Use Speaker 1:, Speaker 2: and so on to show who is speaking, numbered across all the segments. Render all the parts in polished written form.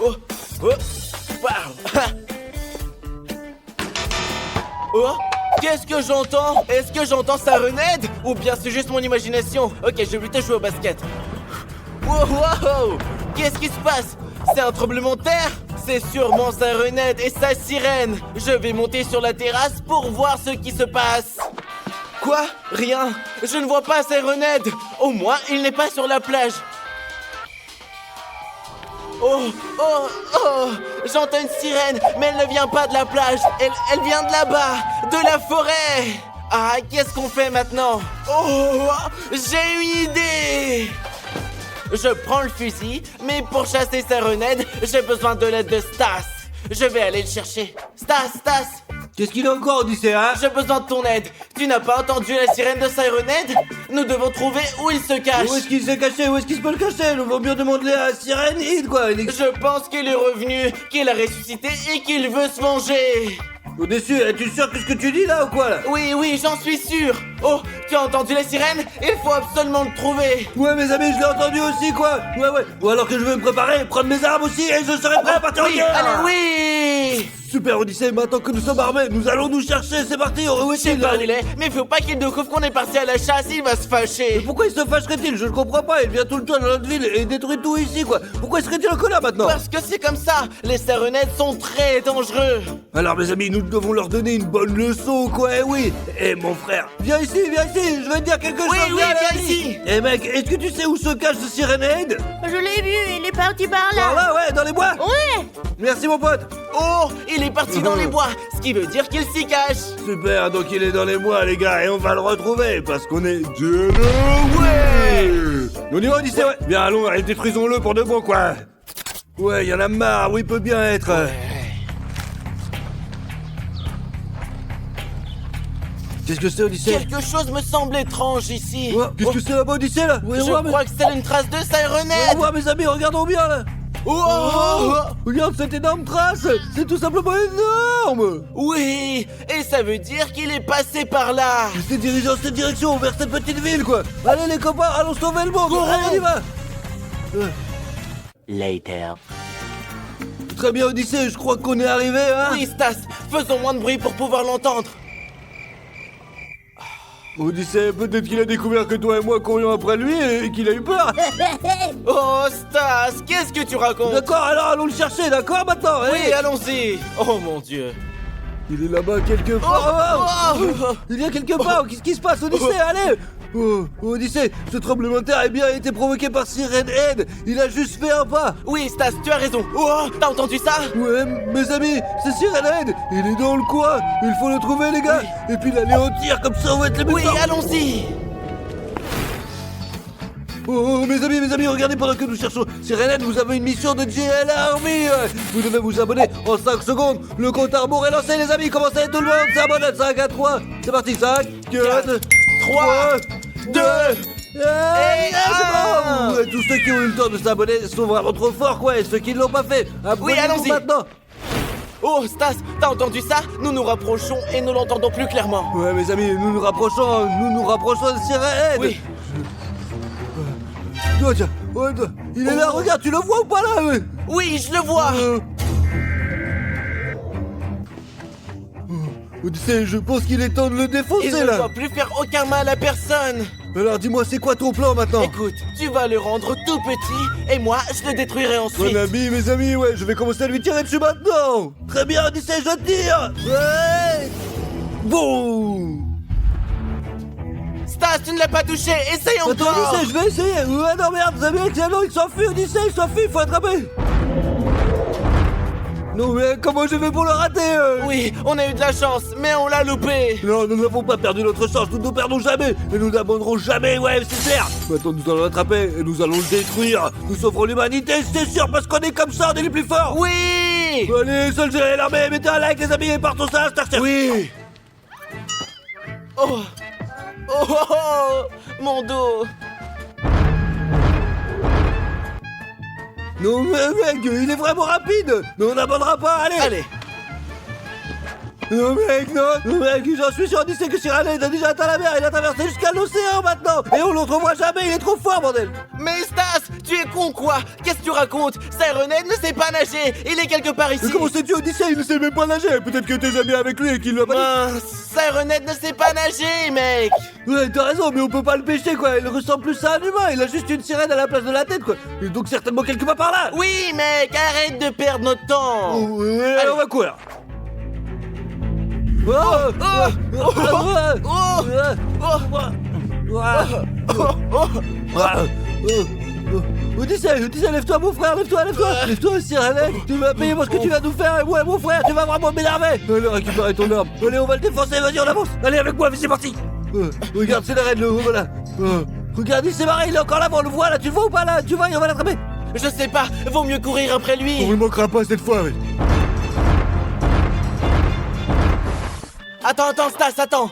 Speaker 1: Oh, oh, waouh. Oh, qu'est-ce que j'entends? Est-ce que j'entends Sirenhead? Ou bien c'est juste mon imagination? Ok, je vais plutôt jouer au basket. Wow, wow. Qu'est-ce qui se passe? C'est un tremblement de terre? C'est sûrement Sirenhead et sa sirène. Je vais monter sur la terrasse pour voir ce qui se passe. Quoi? Rien. Je ne vois pas Sirenhead. Au moins, il n'est pas sur la plage. Oh, oh, oh. J'entends une sirène, mais elle ne vient pas de la plage. Elle vient de là-bas, de la forêt. Ah, qu'est-ce qu'on fait maintenant? Oh, j'ai une idée. Je prends le fusil, mais pour chasser Sirenhead, j'ai besoin de l'aide de Stas. Je vais aller le chercher. Stas.
Speaker 2: Qu'est-ce qu'il a encore, Odyssée, hein?
Speaker 1: J'ai besoin de ton aide. Tu n'as pas entendu la sirène de Sirenhead? Nous devons trouver où il se cache.
Speaker 2: Où est-ce qu'il s'est caché? Où est-ce qu'il se peut le cacher? Nous vaut mieux demander à Sirenhead, quoi.
Speaker 1: Je pense qu'il est revenu, qu'il a ressuscité et qu'il veut se venger.
Speaker 2: Odyssée, es-tu sûr que ce que tu dis là ou quoi là?
Speaker 1: Oui, j'en suis sûr. Oh, tu as entendu la sirène? Il faut absolument le trouver.
Speaker 2: Ouais, mes amis, je l'ai entendu aussi, quoi. Ouais. Ou alors que je vais me préparer, prendre mes armes aussi et je serai prêt à partir en
Speaker 1: Oui,
Speaker 2: guerre.
Speaker 1: allez, oui.
Speaker 2: Super, Odyssée, maintenant que nous sommes armés, nous allons nous chercher, c'est parti. Où
Speaker 1: Je sais
Speaker 2: est-il
Speaker 1: pas
Speaker 2: là?
Speaker 1: où il est, mais faut pas qu'il découvre qu'on est parti à la chasse, il va se fâcher.
Speaker 2: Pourquoi il se fâcherait-il? Je ne comprends pas, il vient tout le temps dans notre ville et détruit tout ici, quoi. Pourquoi serait-il en colère maintenant?
Speaker 1: Parce que c'est comme ça, les Sirenhead sont très dangereux.
Speaker 2: Alors mes amis, nous devons leur donner une bonne leçon, quoi, eh oui. Eh mon frère, viens ici, je vais te dire quelque chose.
Speaker 1: Oui, viens
Speaker 2: allez.
Speaker 1: ici.
Speaker 2: Eh mec, est-ce que tu sais où se cache ce Sirenhead?
Speaker 3: Je l'ai vu, il est parti par là.
Speaker 2: Par là, ouais, dans les bois.
Speaker 3: Ouais.
Speaker 2: Merci mon pote.
Speaker 1: Oh, il est parti dans les bois, ce qui veut dire qu'il s'y cache.
Speaker 2: Super, donc il est dans les bois les gars, et on va le retrouver, parce qu'on est ouais. On y va Odyssée, ouais. Bien allons, allez, détruisons-le pour de bon, quoi. Ouais, y en a marre, où il peut bien être. Qu'est-ce que c'est Odyssée?
Speaker 1: Quelque chose me semble étrange ici.
Speaker 2: Ouais, qu'est-ce que c'est là-bas Odyssée là? Ouais,
Speaker 1: Je crois que c'est une trace de Sirenhead.
Speaker 2: Ouais, mes amis, regardons bien là.
Speaker 1: Oh,
Speaker 2: Regarde cette énorme trace. C'est tout simplement énorme.
Speaker 1: oui, et ça veut dire qu'il est passé par là.
Speaker 2: Il s'est dirigé dans cette direction, vers cette petite ville quoi. Allez les copains, allons sauver le monde. Allez, on y va.
Speaker 4: Later.
Speaker 2: Très bien Odyssée, je crois qu'on est arrivé, hein.
Speaker 1: Oui, Stas, faisons moins de bruit pour pouvoir l'entendre.
Speaker 2: Odyssée, peut-être qu'il a découvert que toi et moi courions après lui et qu'il a eu peur.
Speaker 1: Oh, Stas, qu'est-ce que tu racontes?
Speaker 2: D'accord, alors allons le chercher, d'accord maintenant.
Speaker 1: Oui, allons-y. Oh mon Dieu.
Speaker 2: Il est là-bas quelque part.
Speaker 1: Oh.
Speaker 2: Il y a quelque part. Qu'est-ce qui se passe, Odyssée? Allez. Odyssée, ce tremblement de terre a bien été provoqué par Sirenhead. Il a juste fait un pas.
Speaker 1: Oui, Stas, tu as raison. Oh, t'as entendu ça?
Speaker 2: Ouais, mes amis, c'est Sirenhead. Il est dans le coin. Il faut le trouver, les gars. Et puis l'anéantir, comme ça on va être les
Speaker 1: Oui,
Speaker 2: meilleurs.
Speaker 1: allons-y.
Speaker 2: Oh, mes amis, regardez pendant que nous cherchons Sirenhead, vous avez une mission de JL Army. Vous devez vous abonner en 5 secondes. Le compte à rebours est lancé, les amis. Commencez tout le monde. S'abonne à 5 à 3. C'est parti, 5, 4,
Speaker 1: 3, 2,
Speaker 2: et
Speaker 1: un.
Speaker 2: ouais, tous ceux qui ont eu le temps de s'abonner sont vraiment trop forts, quoi. Et ceux qui ne l'ont pas fait, abonnez-vous
Speaker 1: allons-y.
Speaker 2: maintenant.
Speaker 1: Oh, Stas, t'as entendu ça? Nous nous rapprochons et nous l'entendons plus clairement.
Speaker 2: Ouais, mes amis, nous nous rapprochons de Sirenhead.
Speaker 1: Oui.
Speaker 2: Oh, tiens, il est là, regarde, tu le vois ou pas là?
Speaker 1: Oui, je le vois.
Speaker 2: Odyssée, je pense qu'il est temps de le
Speaker 1: Il
Speaker 2: défoncer
Speaker 1: ne
Speaker 2: là.
Speaker 1: doit plus faire aucun mal à personne.
Speaker 2: Alors dis-moi, c'est quoi ton plan maintenant?
Speaker 1: Écoute, tu vas le rendre tout petit et moi, je le détruirai ensuite.
Speaker 2: Mon ami, mes amis, ouais, je vais commencer à lui tirer dessus maintenant. Très bien, Odyssée, je tire. Ouais. Boum.
Speaker 1: Stas, tu ne l'as pas touché. Essaye
Speaker 2: Attends,
Speaker 1: encore.
Speaker 2: Odyssée, je vais essayer. Ouais, non, merde, vous avez vu, non, il s'enfuit, Odyssée, il s'enfuit, il faut attraper. Non, mais comment je vais pour le rater?
Speaker 1: Oui, on a eu de la chance, mais on l'a loupé.
Speaker 2: Non, nous n'avons pas perdu notre chance, nous ne perdons jamais, et nous n'abandonnerons jamais, ouais, c'est clair. Maintenant, nous allons l'attraper, et nous allons le détruire. Nous sauverons l'humanité, c'est sûr, parce qu'on est comme ça, on est les plus forts.
Speaker 1: Oui.
Speaker 2: Allez, Soldier, l'armée, mettez un like, les amis, et partons ça, Starter.
Speaker 1: Oui. Oh. Oh, mon dos.
Speaker 2: Non, mais mec, il est vraiment rapide. Mais on n'abandonnera pas, allez.
Speaker 1: Allez.
Speaker 2: Non, mec, non, mec, j'en suis sûr, Odyssée que Sirenhead a déjà atteint la mer, il a traversé jusqu'à l'océan maintenant. Et on le retrouvera jamais, il est trop fort, bordel.
Speaker 1: Mais Stas, Tu es con quoi? Qu'est-ce que tu racontes? Sirenhead ne sait pas nager. Il est quelque part ici.
Speaker 2: Mais comment sais-tu, Odyssée? Il ne sait même pas nager. Peut-être que t'es ami avec lui et qu'il l'a pas dit.
Speaker 1: Mince, Sirenhead ne sait pas nager, mec.
Speaker 2: Ouais, t'as raison, mais on peut pas le pêcher, quoi. Il ressemble plus à un humain. Il a juste une sirène à la place de la tête, quoi. Et donc certainement quelque part par là.
Speaker 1: Oui, mec, arrête de perdre notre temps.
Speaker 2: Oh, ouais,
Speaker 1: Allez.
Speaker 2: on va courir. Oh,
Speaker 1: Oh, oh, oh,
Speaker 2: Odyssée, lève-toi, mon frère, lève-toi, Sirenhead. Tu vas payer pour ce que tu vas nous faire, et ouais, mon frère, tu vas vraiment m'énerver. Allez, récupérer ton arme. Allez, on va le défoncer, vas-y, on avance. Allez, avec moi, c'est parti. Regarde, c'est la reine, le voilà. Regarde, il s'est barré, il est encore là, on le voit, là, tu le vois ou pas, là? Tu vois, on va l'attraper.
Speaker 1: Je sais pas, vaut mieux courir après lui.
Speaker 2: On ne manquera pas cette fois, oui.
Speaker 1: Attends, Stas, attends.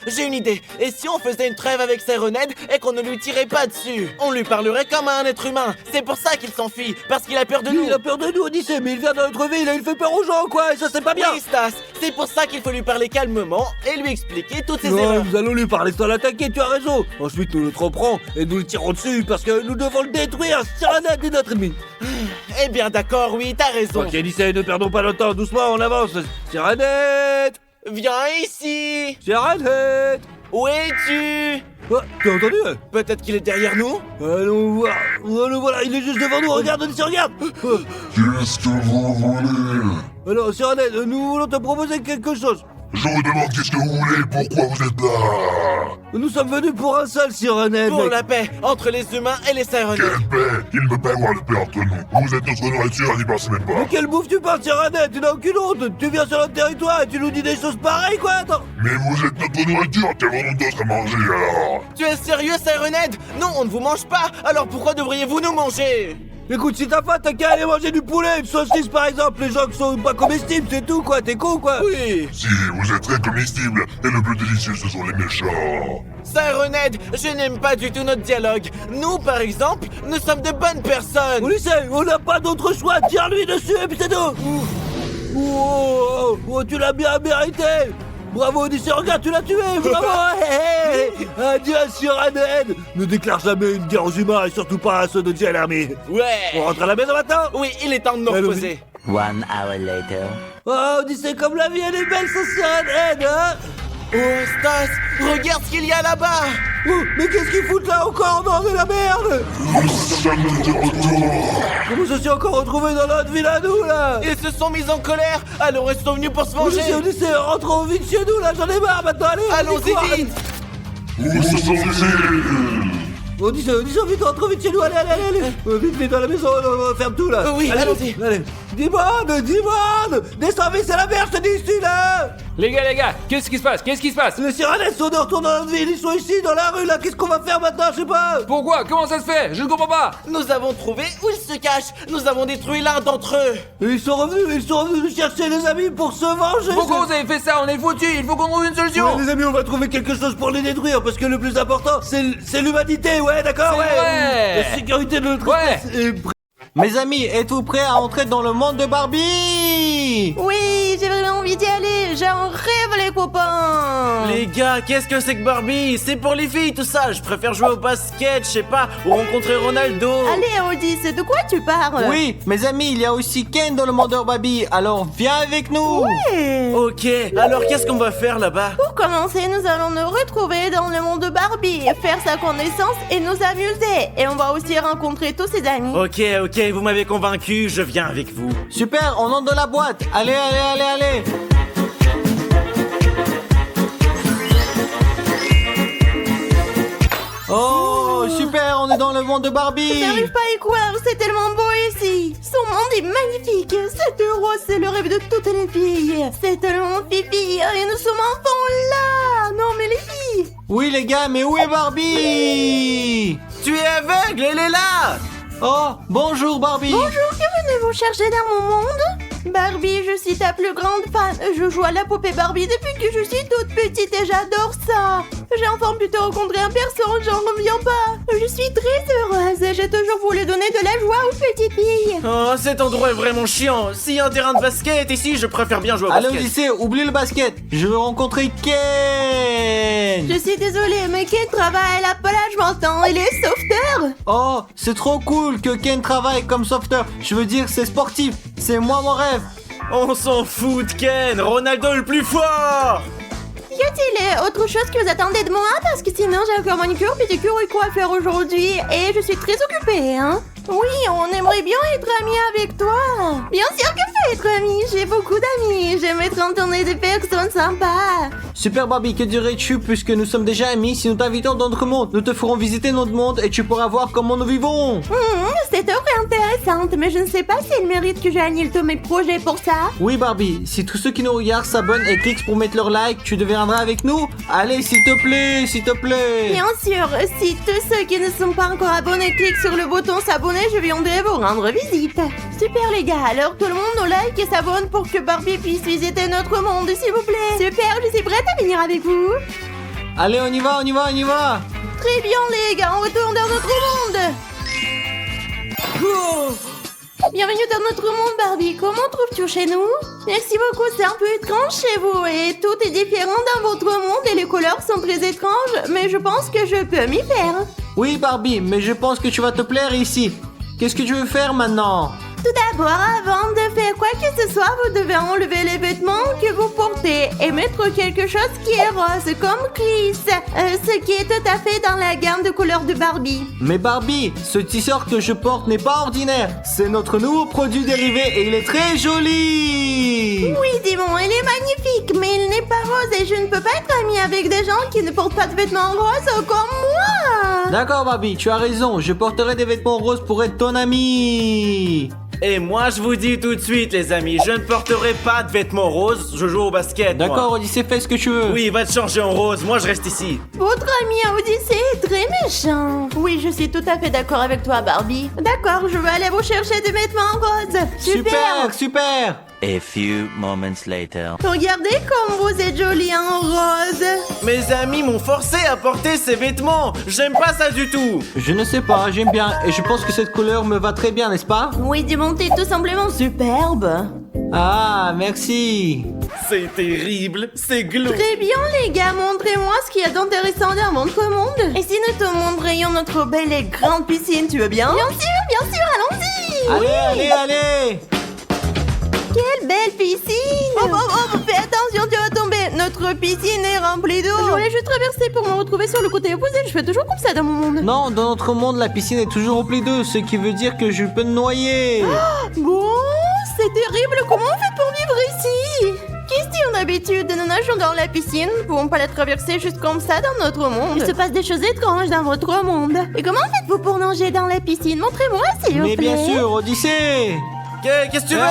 Speaker 1: J'ai une idée. Et si on faisait une trêve avec Sirenhead et qu'on ne lui tirait pas dessus? On lui parlerait comme à un être humain. C'est pour ça qu'il s'enfuit, parce qu'il a peur de nous.
Speaker 2: Il a peur de nous, Odyssée, mais il vient dans notre ville et il fait peur aux gens, quoi, et ça, c'est pas bien.
Speaker 1: Oui, Stas, c'est pour ça qu'il faut lui parler calmement et lui expliquer toutes ses
Speaker 2: Non,
Speaker 1: erreurs.
Speaker 2: nous allons lui parler sans l'attaquer, tu as raison. Ensuite, nous le tromperons et nous le tirons dessus parce que nous devons le détruire. Sirenhead est notre ennemi.
Speaker 1: Eh bien d'accord, oui, t'as raison.
Speaker 2: Ok, Odyssée, ne perdons pas le temps, doucement, on avance. Sirenhead.
Speaker 1: Viens ici.
Speaker 2: Sirenhead.
Speaker 1: Où es-tu?
Speaker 2: Oh, t'as entendu?
Speaker 1: Peut-être qu'il est derrière nous?
Speaker 2: Allons voir. Allons, voilà, il est juste devant nous, regarde, Odyssée, regarde.
Speaker 4: Qu'est-ce que vous voulez?
Speaker 2: Alors, Sirenhead, nous voulons te proposer quelque chose.
Speaker 4: Je vous demande qu'est-ce que vous voulez, pourquoi vous êtes là?
Speaker 2: Nous sommes venus pour un seul, Sirenhead,
Speaker 1: Pour
Speaker 2: mec.
Speaker 1: la paix entre les humains et les Sirenhead.
Speaker 4: Quelle paix! Il ne peut pas y avoir de paix entre nous. Vous êtes notre nourriture, n'y pensez même
Speaker 2: Mais
Speaker 4: pas.
Speaker 2: quelle bouffe tu parles, Sirenhead? Tu n'as aucune honte. Tu viens sur notre territoire et tu nous dis des choses pareilles, quoi. Attends.
Speaker 4: Mais vous êtes notre nourriture, qu'avons-nous d'autre à manger alors?
Speaker 1: Tu es sérieux, Sirenhead? Non, on ne vous mange pas. Alors pourquoi devriez-vous nous manger?
Speaker 2: Écoute, si t'as faim, t'as qu'à aller manger du poulet, une saucisse par exemple, les gens qui sont pas comestibles, c'est tout quoi, t'es con quoi.
Speaker 1: Oui.
Speaker 4: Si, vous êtes très comestibles, et le plus délicieux, ce sont les méchants.
Speaker 1: Sirenhead, je n'aime pas du tout notre dialogue. Nous, par exemple, nous sommes de bonnes personnes.
Speaker 2: Odyssée, on n'a pas d'autre choix, tire-lui dessus et puis c'est tout. Oh, tu l'as bien mérité. Bravo Odyssée, regarde, tu l'as tué, bravo. Adieu Sirenhead. Ne déclare jamais une guerre aux humains et surtout pas à ceux de JL Army. On
Speaker 1: Ouais.
Speaker 2: rentre à la maison maintenant.
Speaker 1: Oui, il est temps de nous
Speaker 2: Allons-y.
Speaker 1: reposer.
Speaker 5: 1 hour later.
Speaker 2: Oh Odyssée, comme la vie elle est belle sans Sirenhead, hein.
Speaker 1: Oh, Stas, regarde ce qu'il y a là-bas.
Speaker 2: Oh, mais qu'est-ce qu'ils foutent là encore? Non mais la merde.
Speaker 4: Nous sommes de retour.
Speaker 2: Comment se sont encore retrouvés dans notre ville à nous là?
Speaker 1: Ils se sont mis en colère. Alors ils sont venus pour se
Speaker 2: Odyssée,
Speaker 1: venger.
Speaker 2: Odyssée, rentrons vite chez nous là, j'en ai marre maintenant, allez!
Speaker 1: Allons-y vite.
Speaker 4: Où sont-ils?
Speaker 2: Odyssée, vite, rentre vite chez nous, allez! Vite, dans la maison, on ferme tout là!
Speaker 1: Oui,
Speaker 2: Allez,
Speaker 1: allons-y.
Speaker 2: Allez! Dimone! Descends vite, c'est la merde, je te dis ici là!
Speaker 6: Les gars, qu'est-ce qui se passe?
Speaker 2: Les Sirenhead sont de retour dans notre ville, ils sont ici, dans la rue là, qu'est-ce qu'on va faire maintenant, je sais pas!
Speaker 6: Pourquoi? Comment ça se fait? Je ne comprends pas!
Speaker 1: Nous avons trouvé où ils se cachent. Nous avons détruit l'un d'entre eux.
Speaker 2: Et ils sont revenus nous chercher les amis pour se venger!
Speaker 6: Pourquoi vous avez fait ça? On est foutus! Il faut qu'on trouve une solution!
Speaker 2: Ouais, les amis, on va trouver quelque chose pour les détruire parce que le plus important, c'est l'humanité, ouais, d'accord,
Speaker 6: C'est
Speaker 2: ouais!
Speaker 6: vrai.
Speaker 2: La sécurité de notre
Speaker 6: Ouais.
Speaker 2: espèce est
Speaker 7: Mes amis, êtes-vous prêts à entrer dans le monde de Barbie?
Speaker 3: Oui, j'ai vraiment envie d'y aller. J'en rêve, les copains.
Speaker 1: Les gars, qu'est-ce que c'est que Barbie? C'est pour les filles tout ça. Je préfère jouer au basket, je sais pas, ou rencontrer Ronaldo.
Speaker 3: Allez, Odyssée, de quoi tu parles?
Speaker 7: Oui, mes amis, il y a aussi Ken dans le monde de Barbie, alors viens avec nous!
Speaker 3: Ouais.
Speaker 1: Ok, alors qu'est-ce qu'on va faire là-bas?
Speaker 3: Pour commencer, nous allons nous retrouver dans le monde de Barbie, faire sa connaissance et nous amuser. Et on va aussi rencontrer tous ses amis.
Speaker 1: Ok, vous m'avez convaincu, je viens avec vous.
Speaker 7: Super, on entre dans la boîte! Allez! Oh, super, on est dans le monde de Barbie!
Speaker 3: J'arrive pas à y croire, c'est tellement beau ici. Son monde est magnifique. Cette rose, c'est le rêve de toutes les filles. C'est tellement fifi et nous sommes enfants là. Non mais les filles.
Speaker 7: Oui les gars, mais où est Barbie?
Speaker 1: Tu es aveugle, elle est là!
Speaker 7: Oh, bonjour Barbie!
Speaker 3: Bonjour, que venez-vous chercher dans mon monde? Barbie, je suis ta plus grande fan. Je joue à la poupée Barbie depuis que je suis toute petite et j'adore ça. J'ai enfin pu te rencontrer en personne, j'en reviens pas. Je suis très heureuse. J'ai toujours voulu donner de la joie aux petites filles.
Speaker 1: Oh, cet endroit est vraiment chiant. S'il y a un terrain de basket ici, je préfère bien jouer au
Speaker 7: Allez,
Speaker 1: basket.
Speaker 7: Odyssée, oublie le basket. Je veux rencontrer Ken.
Speaker 3: Je suis désolée, mais Ken travaille à la pelage maintenant. Il est sauveteur.
Speaker 7: Oh, c'est trop cool que Ken travaille comme sauveteur. Je veux dire, c'est sportif. C'est moi mon rêve.
Speaker 1: On s'en fout de Ken, Ronaldo le plus fort.
Speaker 3: Y a-t-il autre chose que vous attendez de moi? Parce que sinon j'ai encore manicure, pédicure et coiffeur aujourd'hui. Et je suis très occupée, hein. Oui, on aimerait bien être amis avec toi. Bien sûr que je peux être amie, j'ai beaucoup d'amis. J'aime être entourée de personnes sympas.
Speaker 7: Super Barbie, que dirais-tu puisque nous sommes déjà amis? Si nous t'invitons dans notre monde, nous te ferons visiter notre monde et tu pourras voir comment nous vivons.
Speaker 3: C'est offre intéressante, mais je ne sais pas s'il mérite que j'annule tous mes projets pour ça.
Speaker 7: Oui Barbie, si tous ceux qui nous regardent s'abonnent et cliquent pour mettre leur like, tu deviendras avec nous. Allez, s'il te plaît, s'il te plaît.
Speaker 3: Bien sûr, si tous ceux qui ne sont pas encore abonnés cliquent sur le bouton s'abonner, je viendrai vous rendre visite. Super les gars, alors tout le monde nous like et s'abonne pour que Barbie puisse visiter notre monde, s'il vous plaît. Super, je suis prête à venir avec vous.
Speaker 7: Allez, on y va, on y va, on y va.
Speaker 3: Très bien les gars, on retourne dans notre monde. Bienvenue dans notre monde Barbie, comment trouves-tu chez nous? Merci beaucoup, c'est un peu étrange chez vous et tout est différent dans votre monde et les couleurs sont très étranges, mais je pense que je peux m'y faire.
Speaker 7: Oui Barbie, mais je pense que tu vas te plaire ici. Qu'est-ce que tu veux faire maintenant?
Speaker 3: Tout d'abord, avant de faire quoi que ce soit, vous devez enlever les vêtements que vous portez et mettre quelque chose qui est rose, comme Chris, ce qui est tout à fait dans la gamme de couleurs de Barbie.
Speaker 7: Mais Barbie, ce t-shirt que je porte n'est pas ordinaire. C'est notre nouveau produit dérivé et il est très joli.
Speaker 3: Oui, Dimon, il est magnifique, mais il n'est pas rose et je ne peux pas être amie avec des gens qui ne portent pas de vêtements roses comme moi.
Speaker 7: D'accord Barbie, tu as raison. Je porterai des vêtements roses pour être ton ami.
Speaker 1: Et moi, je vous dis tout de suite, les amis, je ne porterai pas de vêtements roses, je joue au basket. moi.
Speaker 7: D'accord Odyssée, fais ce que tu veux.
Speaker 1: Oui, va te changer en rose, moi je reste ici.
Speaker 3: Votre ami Odyssée est très méchant. Oui, je suis tout à fait d'accord avec toi, Barbie. D'accord, je vais aller vous chercher des vêtements roses.
Speaker 7: Super, super.
Speaker 5: A few moments later.
Speaker 3: Regardez comme vous êtes jolie en rose.
Speaker 1: Mes amis m'ont forcé à porter ces vêtements, j'aime pas ça du tout.
Speaker 7: Je ne sais pas, j'aime bien et je pense que cette couleur me va très bien, n'est-ce pas?
Speaker 3: Oui, Dimon, t'es tout simplement superbe.
Speaker 7: Ah, merci.
Speaker 1: C'est terrible, c'est glauque.
Speaker 3: Très bien, les gars, montrez-moi ce qu'il y a d'intéressant dans votre monde. Et si nous te montrions notre belle et grande piscine, tu veux bien? Bien sûr, allons-y.
Speaker 7: Allez, allez, allez.
Speaker 3: Quelle belle piscine. Oh, fais attention, tu vas tomber. Notre piscine est remplie d'eau. Je voulais juste traverser pour me retrouver sur le côté opposé. Je fais toujours comme ça dans mon monde.
Speaker 7: Non, dans notre monde, la piscine est toujours remplie d'eau, ce qui veut dire que je peux me noyer.
Speaker 3: Bon, c'est terrible. Comment on fait pour vivre ici? Question d'habitude, nous nageons dans la piscine. Nous ne pouvons pas la traverser juste comme ça dans notre monde. Il se passe des choses étranges dans votre monde. Et comment faites-vous pour nager dans la piscine? Montrez-moi, s'il vous plaît.
Speaker 7: Mais bien sûr, Odyssée.
Speaker 1: Qu'est-ce que tu veux?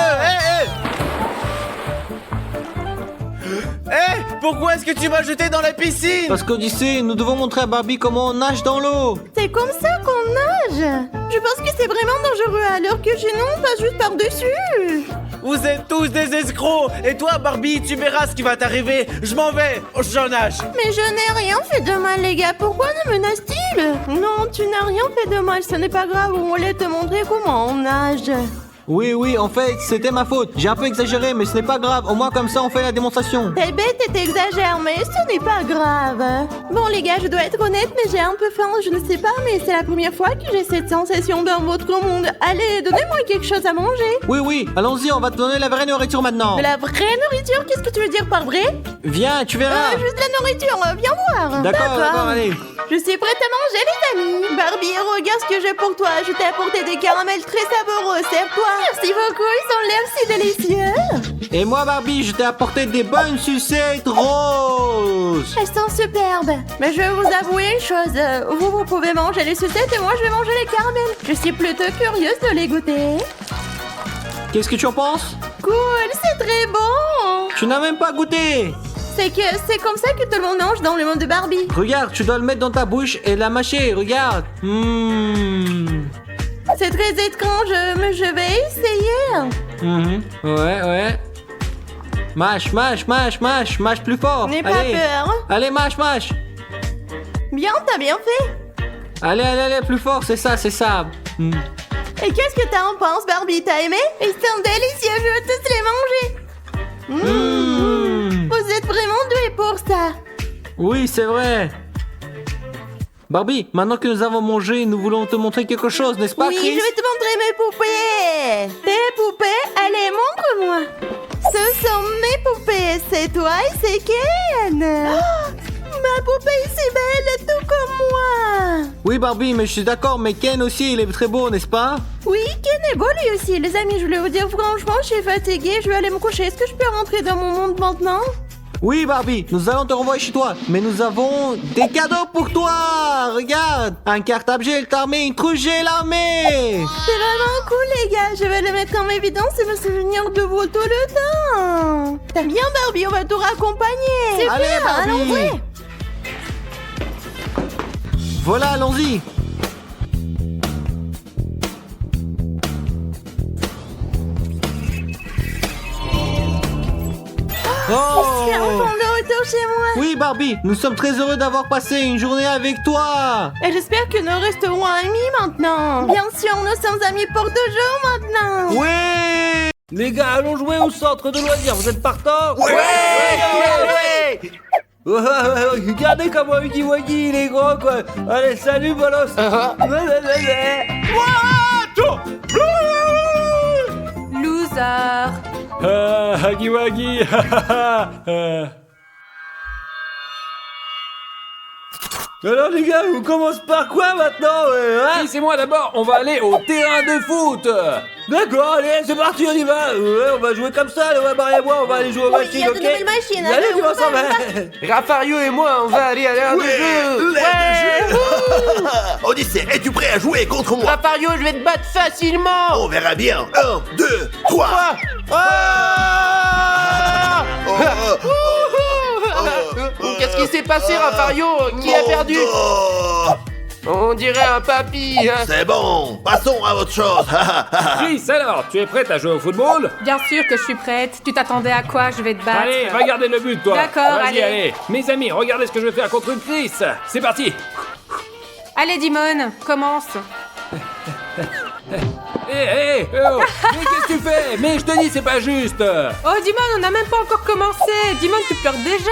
Speaker 1: Hé, pourquoi est-ce que tu m'as jeté dans la piscine?
Speaker 7: Parce qu'Odyssée, nous devons montrer à Barbie comment on nage dans l'eau.
Speaker 3: C'est comme ça qu'on nage. Je pense que c'est vraiment dangereux alors que chez nous on passe juste par-dessus.
Speaker 1: Vous êtes tous des escrocs. Et toi, Barbie, tu verras ce qui va t'arriver. Je m'en vais, je nage.
Speaker 3: Mais je n'ai rien fait de mal, les gars. Pourquoi nous menace-t-il? Non, tu n'as rien fait de mal. Ce n'est pas grave. On voulait te montrer comment on nage.
Speaker 7: Oui, en fait, c'était ma faute. J'ai un peu exagéré, mais ce n'est pas grave. Au moins, comme ça, on fait la démonstration.
Speaker 3: T'es bête et t'exagères, mais ce n'est pas grave. Bon, les gars, je dois être honnête, mais j'ai un peu faim. Je ne sais pas, mais c'est la première fois que j'ai cette sensation dans votre monde. Allez, donnez-moi quelque chose à manger.
Speaker 7: Oui, allons-y, on va te donner la vraie nourriture maintenant.
Speaker 3: De la vraie nourriture? Qu'est-ce que tu veux dire par vrai?
Speaker 7: Viens, tu verras.
Speaker 3: Juste la nourriture, viens voir.
Speaker 7: D'accord, allez.
Speaker 3: Je suis prête à manger, les amis. Barbie, regarde ce que j'ai pour toi. Je t'ai apporté des caramels très savoureux. Serre-toi. Merci beaucoup, ils ont l'air si délicieux.
Speaker 7: Et moi, Barbie, je t'ai apporté des bonnes sucettes roses.
Speaker 3: Elles sont superbes. Mais je vais vous avouer une chose. Vous pouvez manger les sucettes et moi, je vais manger les caramels. Je suis plutôt curieuse de les goûter.
Speaker 7: Qu'est-ce que tu en penses?
Speaker 3: Cool, c'est très bon.
Speaker 7: Tu n'as même pas goûté.
Speaker 3: C'est comme ça que tout le monde mange dans le monde de Barbie.
Speaker 7: Regarde, tu dois le mettre dans ta bouche et la mâcher, regarde.
Speaker 3: C'est très étrange, mais je vais essayer.
Speaker 7: Ouais. Mâche plus fort.
Speaker 3: N'aie pas
Speaker 7: Allez.
Speaker 3: peur.
Speaker 7: Allez, mâche.
Speaker 3: Bien, t'as bien fait.
Speaker 7: Allez, plus fort, c'est ça.
Speaker 3: Et qu'est-ce que t'en penses, Barbie? T'as aimé? Ils sont délicieux, je veux tous les manger. Vous êtes vraiment doués pour ça.
Speaker 7: Oui, c'est vrai. Barbie, maintenant que nous avons mangé, nous voulons te montrer quelque chose, n'est-ce pas,
Speaker 3: Oui,
Speaker 7: Chris?
Speaker 3: je vais te montrer mes poupées. Tes poupées, allez, montre-moi. Ce sont mes poupées, c'est toi et c'est Ken. Ma poupée est si belle, tout comme moi.
Speaker 7: Oui, Barbie, mais je suis d'accord, mais Ken aussi, il est très beau, n'est-ce pas?
Speaker 3: Oui, Ken est beau lui aussi. Les amis, je voulais vous dire franchement, je suis fatiguée, je vais aller me coucher. Est-ce que je peux rentrer dans mon monde maintenant?
Speaker 7: Oui, Barbie, nous allons te renvoyer chez toi, mais nous avons des cadeaux pour toi. Regarde, un cartable gel armé, une trousse gel armée.
Speaker 3: C'est vraiment cool, les gars. Je vais le mettre en évidence et me souvenir de vous tout le temps. T'as bien, Barbie, on va tout raccompagner. Super,
Speaker 7: Allez, Barbie.
Speaker 3: allons-y.
Speaker 7: Voilà, allons-y.
Speaker 3: C'est enfin de retour chez moi.
Speaker 7: Oui, Barbie, nous sommes très heureux d'avoir passé une journée avec toi.
Speaker 3: Et j'espère que nous resterons amis maintenant. Bien sûr, nous sommes amis pour toujours maintenant.
Speaker 2: Ouais. Les gars, allons jouer au centre de loisirs, vous êtes partants?
Speaker 1: Ouais.
Speaker 2: Regardez comment Huggy Wuggy il est grand quoi. Allez, salut Bolos.
Speaker 8: Loser.
Speaker 6: Huggy Wuggy.
Speaker 2: Alors les gars, on commence par quoi maintenant hein?
Speaker 6: Oui, c'est moi d'abord, on va aller au terrain de foot.
Speaker 2: D'accord, allez, c'est parti, on y va. Ouais, on va jouer comme ça, ouais, Marie et moi, on va aller jouer aux
Speaker 3: Oui, il y
Speaker 2: machines,
Speaker 3: a
Speaker 2: ok?
Speaker 3: de nouvelles machines.
Speaker 2: Allez,
Speaker 3: alors,
Speaker 2: on va
Speaker 3: on va-
Speaker 2: ensemble.
Speaker 1: Rafario et moi, on va aller à l'air de jeu.
Speaker 9: Odyssée, es-tu prêt à jouer contre moi?
Speaker 1: Rafario, je vais te battre facilement.
Speaker 9: On verra bien. 1, 2, 3.
Speaker 1: Qu'est-ce qui s'est passé, Rafario? Qui a perdu? On dirait un papy. Hein.
Speaker 9: C'est bon, passons à autre chose.
Speaker 6: Chris, alors, tu es prête à jouer au football?
Speaker 8: Bien sûr que je suis prête. Tu t'attendais à quoi? Je vais te battre.
Speaker 6: Allez, va garder le but, toi.
Speaker 8: D'accord,
Speaker 6: Vas-y,
Speaker 8: allez.
Speaker 6: Mes amis, regardez ce que je vais faire contre Chris. C'est parti.
Speaker 8: Allez, Dimon, commence.
Speaker 6: Oh. Mais qu'est-ce que tu fais? Mais je te dis, c'est pas juste.
Speaker 8: Oh, Dimon, on n'a même pas encore commencé. Dimon, tu pleures déjà?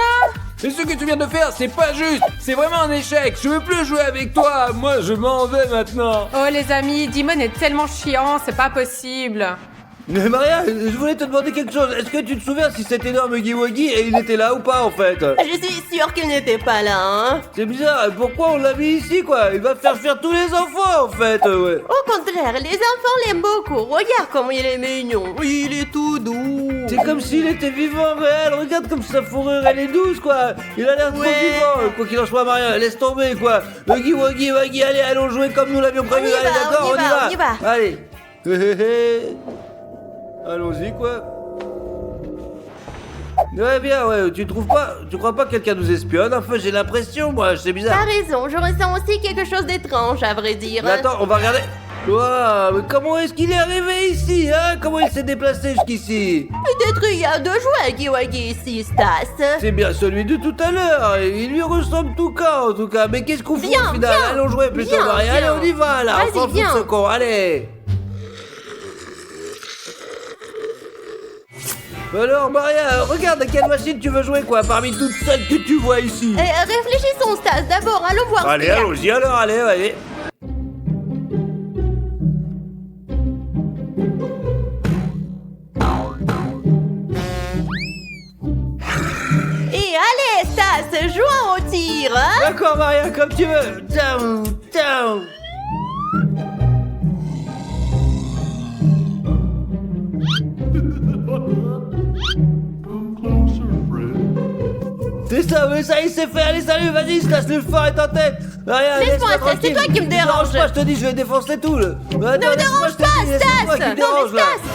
Speaker 6: Et ce que tu viens de faire, c'est pas juste. C'est vraiment un échec. Je veux plus jouer avec toi. Moi, je m'en vais maintenant.
Speaker 8: Oh, les amis, Dimon est tellement chiant, c'est pas possible.
Speaker 2: Mais Maria, je voulais te demander quelque chose. Est-ce que tu te souviens si cet énorme Huggy Wuggy et il était là ou pas en fait?
Speaker 3: Je suis sûre qu'il n'était pas là, hein.
Speaker 2: C'est bizarre, pourquoi on l'a mis ici quoi? Il va faire fuir tous les enfants en fait, ouais.
Speaker 3: Au contraire, les enfants l'aiment beaucoup. Regarde comment il est mignon. Il est tout doux.
Speaker 2: C'est comme s'il était vivant réel, regarde comme sa fourrure elle est douce quoi. Il a l'air trop
Speaker 3: Ouais.
Speaker 2: vivant, quoi qu'il en soit Maria, laisse tomber quoi. Huggy Wuggy, allez, allons jouer comme nous l'avions prévu,
Speaker 3: On y
Speaker 2: allez
Speaker 3: va,
Speaker 2: d'accord,
Speaker 3: on y va.
Speaker 2: Allez. Allons-y quoi. Ouais bien, ouais, tu crois pas que quelqu'un nous espionne? Enfin j'ai l'impression moi, c'est bizarre.
Speaker 3: T'as raison, je ressens aussi quelque chose d'étrange, à vrai dire.
Speaker 2: Mais attends, on va regarder. Waouh, mais comment est-ce qu'il est arrivé ici, hein? Comment il s'est déplacé jusqu'ici?
Speaker 3: Peut-être il y a deux jouets Huggy Wuggy ici, Stas.
Speaker 2: C'est bien celui de tout à l'heure. Il lui ressemble tout cas, en tout cas. Mais qu'est-ce qu'on fout
Speaker 3: Viens,
Speaker 2: au final?
Speaker 3: viens.
Speaker 2: Allons jouer plutôt,
Speaker 3: Viens,
Speaker 2: Marie. Allez,
Speaker 3: viens.
Speaker 2: on y va là.
Speaker 3: Vas-y,
Speaker 2: On s'en fout de
Speaker 3: viens.
Speaker 2: ce con. Allez. Alors, Maria, regarde à quelle machine tu veux jouer, quoi, parmi toutes celles que tu vois ici.
Speaker 3: Réfléchissons, Stas. D'abord, allons voir.
Speaker 2: Allez,
Speaker 3: ce qu'il y a.
Speaker 2: allons-y alors, allez.
Speaker 3: Et allez, Stas, jouons au tir, hein.
Speaker 2: D'accord, Maria, comme tu veux. Down, down. C'est ça, mais ça y est, c'est fait. Allez, salut, vas-y, Stas, le fort est en tête. Maria,
Speaker 3: Laisse-moi,
Speaker 2: laisse-moi
Speaker 3: Stas, c'est
Speaker 2: tranquille.
Speaker 3: toi qui me dérange.
Speaker 2: Pas, je te dis, je vais défoncer tout. Le...
Speaker 3: Ne me dérange pas,
Speaker 2: C'est toi
Speaker 3: Stas.
Speaker 2: qui me dérange,
Speaker 3: Non, mais
Speaker 2: là.
Speaker 3: Stas.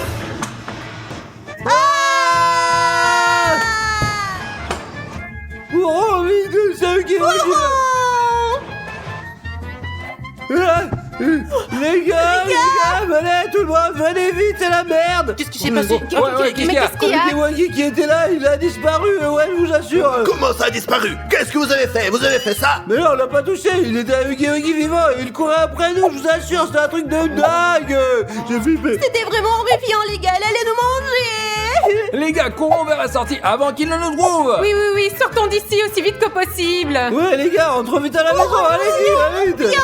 Speaker 2: Oh, mais c'est eux qui vont
Speaker 3: Oh.
Speaker 2: Les gars, venez tout le monde, venez vite, c'est la merde.
Speaker 1: Qu'est-ce qui s'est passé?
Speaker 6: Ouais, qu'est-ce qu'il y a?
Speaker 3: Qu'est-ce qu'il y a?
Speaker 2: Wagi qui était là, il a disparu, ouais, je vous assure.
Speaker 9: Comment ça a disparu? Qu'est-ce que vous avez fait? Vous avez fait ça?
Speaker 2: Mais non, on l'a pas touché, il était avec Wagi vivant, il courait après nous, je vous assure, c'était un truc de dingue. J'ai flippé.
Speaker 3: C'était vraiment horrifiant, les gars, elle allait nous manger.
Speaker 6: Les gars, courons vers la sortie avant qu'il ne nous trouve.
Speaker 8: Oui, oui, oui, sortons d'ici aussi vite que possible.
Speaker 2: Ouais, les gars, on trouve vite à la maison, allez-y, allez vite.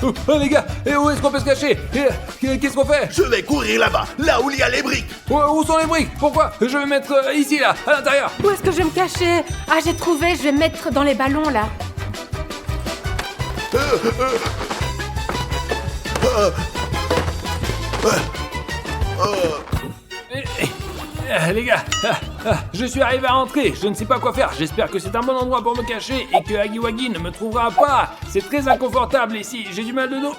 Speaker 6: Oh, les gars, et où est-ce qu'on peut se cacher? Qu'est-ce qu'on fait?
Speaker 9: Je vais courir là-bas, là où il y a les briques.
Speaker 6: Où sont les briques? Pourquoi? Je vais mettre ici, là, à l'intérieur.
Speaker 8: Où est-ce que je vais me cacher? Ah, j'ai trouvé, je vais me mettre dans les ballons là.
Speaker 6: Les gars, je suis arrivé à rentrer, je ne sais pas quoi faire. J'espère que c'est un bon endroit pour me cacher et que Hagiwagi ne me trouvera pas. C'est très inconfortable ici, j'ai du mal de dos.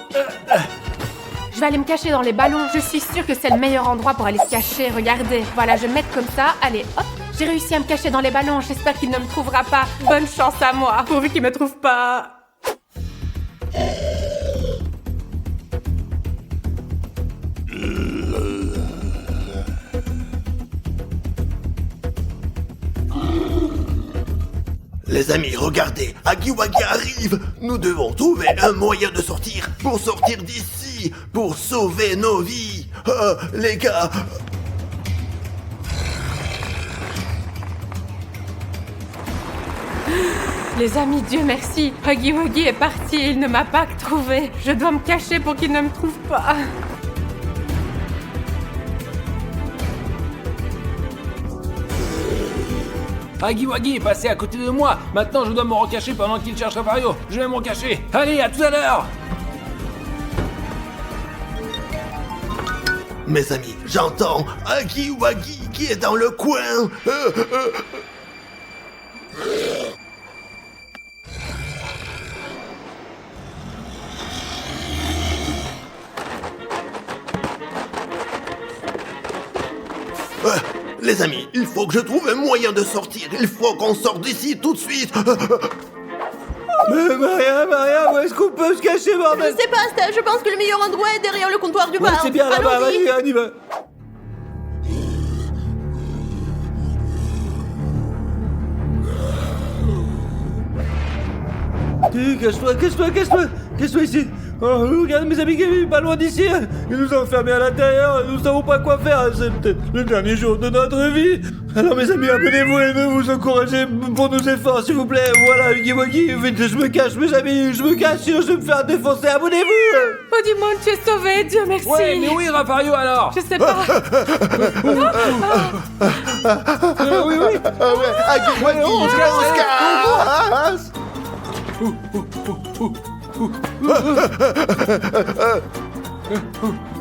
Speaker 8: Je vais aller me cacher dans les ballons. Je suis sûre que c'est le meilleur endroit pour aller se cacher. Regardez, voilà, je vais me mettre comme ça. Allez, hop, j'ai réussi à me cacher dans les ballons. J'espère qu'il ne me trouvera pas. Bonne chance à moi, pourvu qu'il me trouve pas.
Speaker 9: Les amis, regardez, Hagiwagi arrive. Nous devons trouver un moyen de sortir, pour sortir d'ici, pour sauver nos vies. Les gars,
Speaker 8: Les amis, Dieu merci, Hagiwagi est parti, il ne m'a pas trouvé. Je dois me cacher pour qu'il ne me trouve pas.
Speaker 6: Hagiwagi est passé à côté de moi. Maintenant, je dois me recacher pendant qu'il cherche Rafario. Je vais me recacher. Allez, à tout à l'heure.
Speaker 9: mes amis, j'entends Hagiwagi qui est dans le coin. Les amis, il faut que je trouve un moyen de sortir. Il faut qu'on sorte d'ici tout de suite.
Speaker 2: Mais Maria, où est-ce qu'on peut se cacher, bordel?
Speaker 3: Je sais pas, Stas, je pense que le meilleur endroit est derrière le comptoir du
Speaker 2: Ouais,
Speaker 3: bar.
Speaker 2: c'est bien là-bas,
Speaker 3: Allons-y.
Speaker 2: vas-y, on y va. Cache-toi ici. Oh, regarde mes amis Kevin, pas loin d'ici. Ils nous ont enfermés à l'intérieur, nous savons pas quoi faire. C'est peut-être le dernier jour de notre vie. Alors mes amis, abonnez-vous et ne vous encouragez pour nos efforts, s'il vous plaît. Voilà, Hagiwagi, vite, je me cache, mes amis, je me cache, sinon je vais me faire défoncer. Abonnez-vous.
Speaker 8: Oh, dis-moi, tu es sauvé, Dieu merci.
Speaker 6: Ouais, mais oui, Rafario, alors.
Speaker 8: Je sais pas.
Speaker 6: Oui.
Speaker 9: Hagiwagi, on se casse.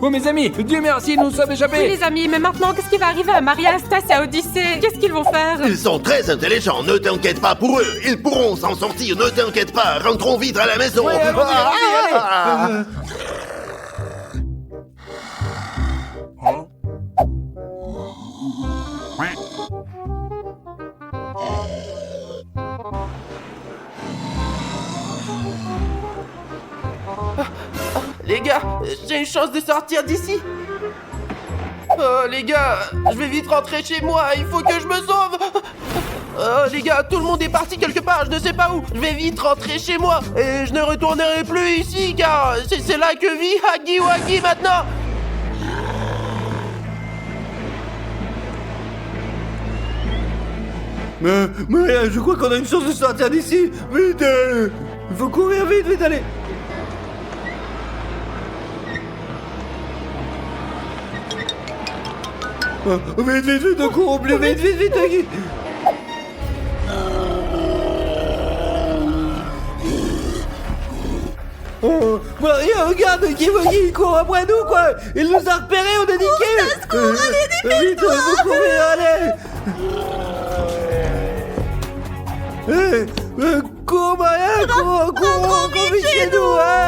Speaker 6: Oh, mes amis, Dieu merci, nous sommes
Speaker 8: Oui,
Speaker 6: échappés.
Speaker 8: les amis, mais maintenant, qu'est-ce qui va arriver à Maria, Stas et à Odyssée? Qu'est-ce qu'ils vont faire?
Speaker 9: Ils sont très intelligents, ne t'inquiète pas pour eux. Ils pourront s'en sortir, ne t'inquiète pas. Rentrons vite à la maison.
Speaker 6: Ouais, allez.
Speaker 1: Les gars, j'ai une chance de sortir d'ici. Oh les gars, je vais vite rentrer chez moi, il faut que je me sauve. Oh les gars, tout le monde est parti quelque part, je ne sais pas où. Je vais vite rentrer chez moi et je ne retournerai plus ici car c'est là que vit Hagiwagi maintenant.
Speaker 2: Maria, je crois qu'on a une chance de sortir d'ici. Vite, il faut courir vite, allez. Vite, on court au plus vite, Hagi. Oh, Maria, regarde, Hagiwagi, il court après nous, quoi. Il nous a repérés, on a niqué. Vite, faut courir, allez. Cours, Maria, cours vite chez nous, hein.